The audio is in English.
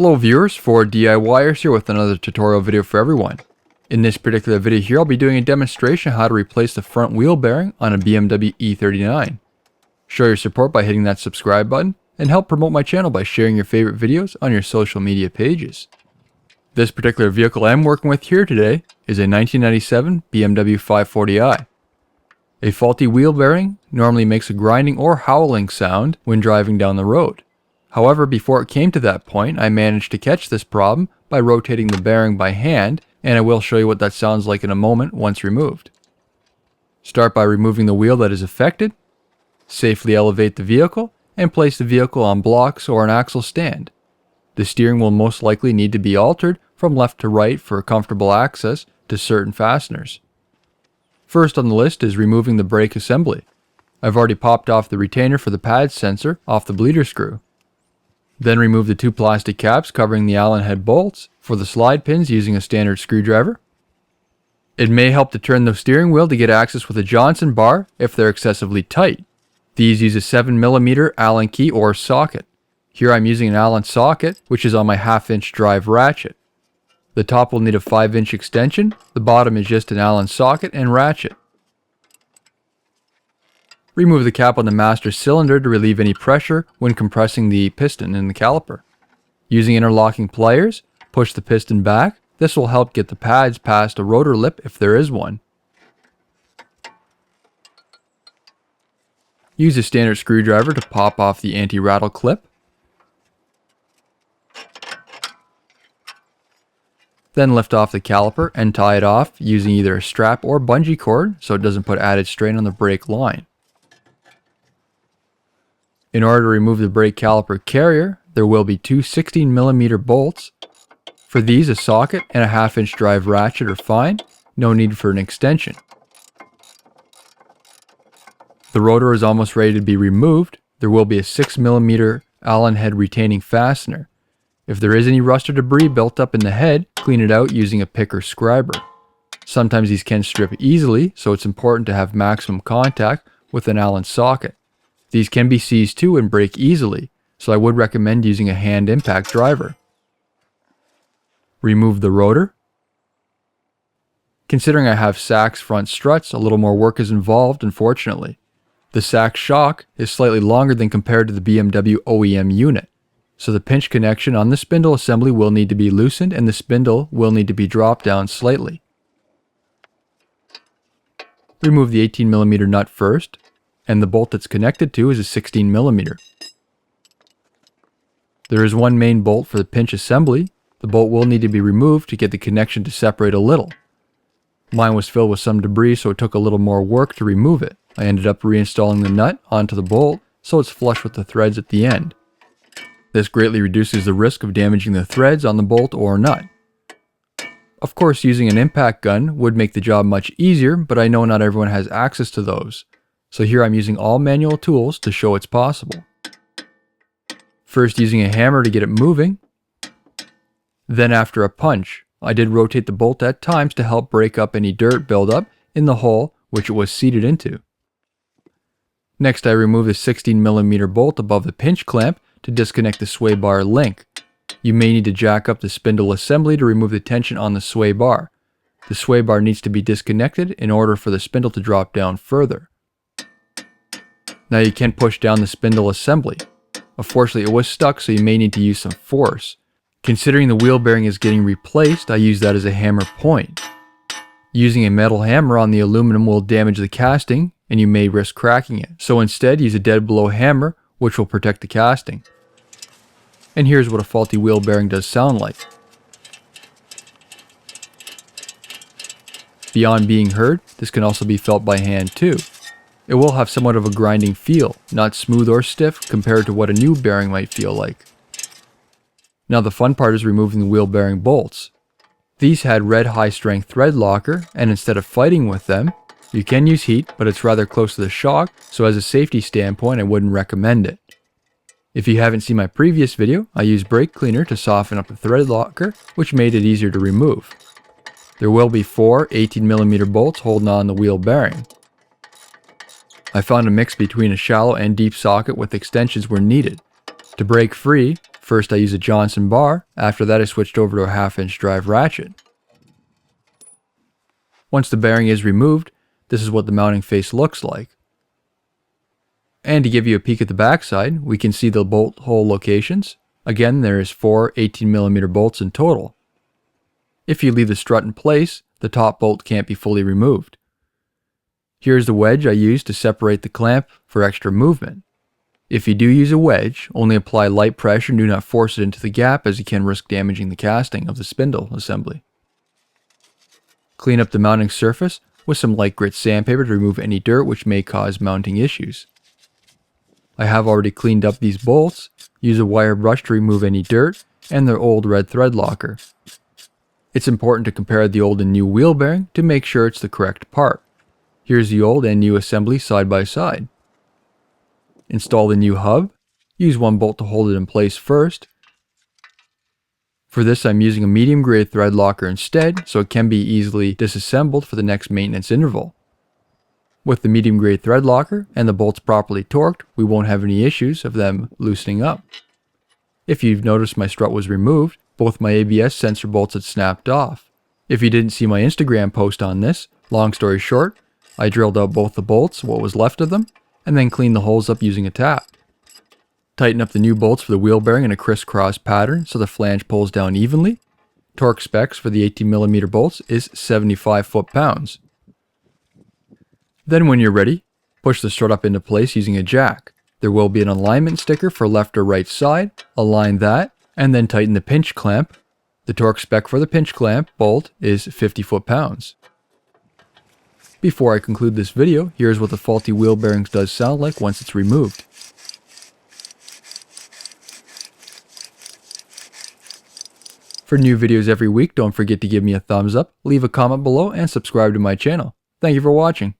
Hello viewers, 4DIYers here with another tutorial video for everyone. In this particular video here, I'll be doing a demonstration on how to replace the front wheel bearing on a BMW E39. Show your support by hitting that subscribe button, and help promote my channel by sharing your favorite videos on your social media pages. This particular vehicle I'm working with here today is a 1997 BMW 540i. A faulty wheel bearing normally makes a grinding or howling sound when driving down the road. However, before it came to that point, I managed to catch this problem by rotating the bearing by hand, and I will show you what that sounds like in a moment once removed. Start by removing the wheel that is affected, safely elevate the vehicle, and place the vehicle on blocks or an axle stand. The steering will most likely need to be altered from left to right for comfortable access to certain fasteners. First on the list is removing the brake assembly. I've already popped off the retainer for the pad sensor off the bleeder screw. Then remove the two plastic caps covering the Allen head bolts for the slide pins using a standard screwdriver. It may help to turn the steering wheel to get access with a Johnson bar if they're excessively tight. These use a 7mm Allen key or socket. Here I'm using an Allen socket, which is on my 1/2" drive ratchet. The top will need a 5" extension, the bottom is just an Allen socket and ratchet. Remove the cap on the master cylinder to relieve any pressure when compressing the piston in the caliper. Using interlocking pliers, push the piston back. This will help get the pads past a rotor lip if there is one. Use a standard screwdriver to pop off the anti-rattle clip. Then lift off the caliper and tie it off using either a strap or bungee cord so it doesn't put added strain on the brake line. In order to remove the brake caliper carrier, there will be two 16mm bolts. For these, a socket and a 1/2" drive ratchet are fine, no need for an extension. The rotor is almost ready to be removed. There will be a 6mm Allen head retaining fastener. If there is any rust or debris built up in the head, clean it out using a pick or scriber. Sometimes these can strip easily, so it's important to have maximum contact with an Allen socket. These can be seized too and break easily, so I would recommend using a hand impact driver. Remove the rotor. Considering I have Sachs front struts, a little more work is involved, unfortunately. The Sachs shock is slightly longer than compared to the BMW OEM unit, so the pinch connection on the spindle assembly will need to be loosened and the spindle will need to be dropped down slightly. Remove the 18mm nut first, and the bolt that's connected to is a 16mm. There is one main bolt for the pinch assembly. The bolt will need to be removed to get the connection to separate a little. Mine was filled with some debris, so it took a little more work to remove it. I ended up reinstalling the nut onto the bolt so it's flush with the threads at the end. This greatly reduces the risk of damaging the threads on the bolt or nut. Of course, using an impact gun would make the job much easier, but I know not everyone has access to those. So here I'm using all manual tools to show it's possible. First using a hammer to get it moving. Then after a punch, I did rotate the bolt at times to help break up any dirt buildup in the hole which it was seated into. Next I removed the 16mm bolt above the pinch clamp to disconnect the sway bar link. You may need to jack up the spindle assembly to remove the tension on the sway bar. The sway bar needs to be disconnected in order for the spindle to drop down further. Now you can push down the spindle assembly. Unfortunately it was stuck, so you may need to use some force. Considering the wheel bearing is getting replaced, I use that as a hammer point. Using a metal hammer on the aluminum will damage the casting and you may risk cracking it. So instead use a dead blow hammer which will protect the casting. And here's what a faulty wheel bearing does sound like. Beyond being heard, this can also be felt by hand too. It will have somewhat of a grinding feel, not smooth or stiff compared to what a new bearing might feel like. Now the fun part is removing the wheel bearing bolts. These had red high strength thread locker, and instead of fighting with them, you can use heat, but it's rather close to the shock, so as a safety standpoint I wouldn't recommend it. If you haven't seen my previous video, I used brake cleaner to soften up the thread locker, which made it easier to remove. There will be 4 18mm bolts holding on the wheel bearing. I found a mix between a shallow and deep socket with extensions where needed. To break free, First I use a Johnson bar, after that I switched over to a 1/2-inch drive ratchet. Once the bearing is removed, this is what the mounting face looks like. And to give you a peek at the backside, we can see the bolt hole locations. Again, there is 4 18mm bolts in total. If you leave the strut in place, the top bolt can't be fully removed. Here's the wedge I used to separate the clamp for extra movement. If you do use a wedge, only apply light pressure and do not force it into the gap, as you can risk damaging the casting of the spindle assembly. Clean up the mounting surface with some light grit sandpaper to remove any dirt which may cause mounting issues. I have already cleaned up these bolts. Use a wire brush to remove any dirt and the old red thread locker. It's important to compare the old and new wheel bearing to make sure it's the correct part. Here's the old and new assembly side by side. Install the new hub. Use one bolt to hold it in place first. For this I'm using a medium grade thread locker instead, so it can be easily disassembled for the next maintenance interval. With the medium grade thread locker and the bolts properly torqued, we won't have any issues of them loosening up. If you've noticed, my strut was removed, both my ABS sensor bolts had snapped off. If you didn't see my Instagram post on this, long story short, I drilled out both the bolts, what was left of them, and then cleaned the holes up using a tap. Tighten up the new bolts for the wheel bearing in a crisscross pattern so the flange pulls down evenly. Torque specs for the 18mm bolts is 75 foot-pounds. Then when you're ready, push the strut up into place using a jack. There will be an alignment sticker for left or right side. Align that, and then tighten the pinch clamp. The torque spec for the pinch clamp bolt is 50 foot-pounds. Before I conclude this video, here's what the faulty wheel bearings does sound like once it's removed. For new videos every week, don't forget to give me a thumbs up, leave a comment below, and subscribe to my channel. Thank you for watching.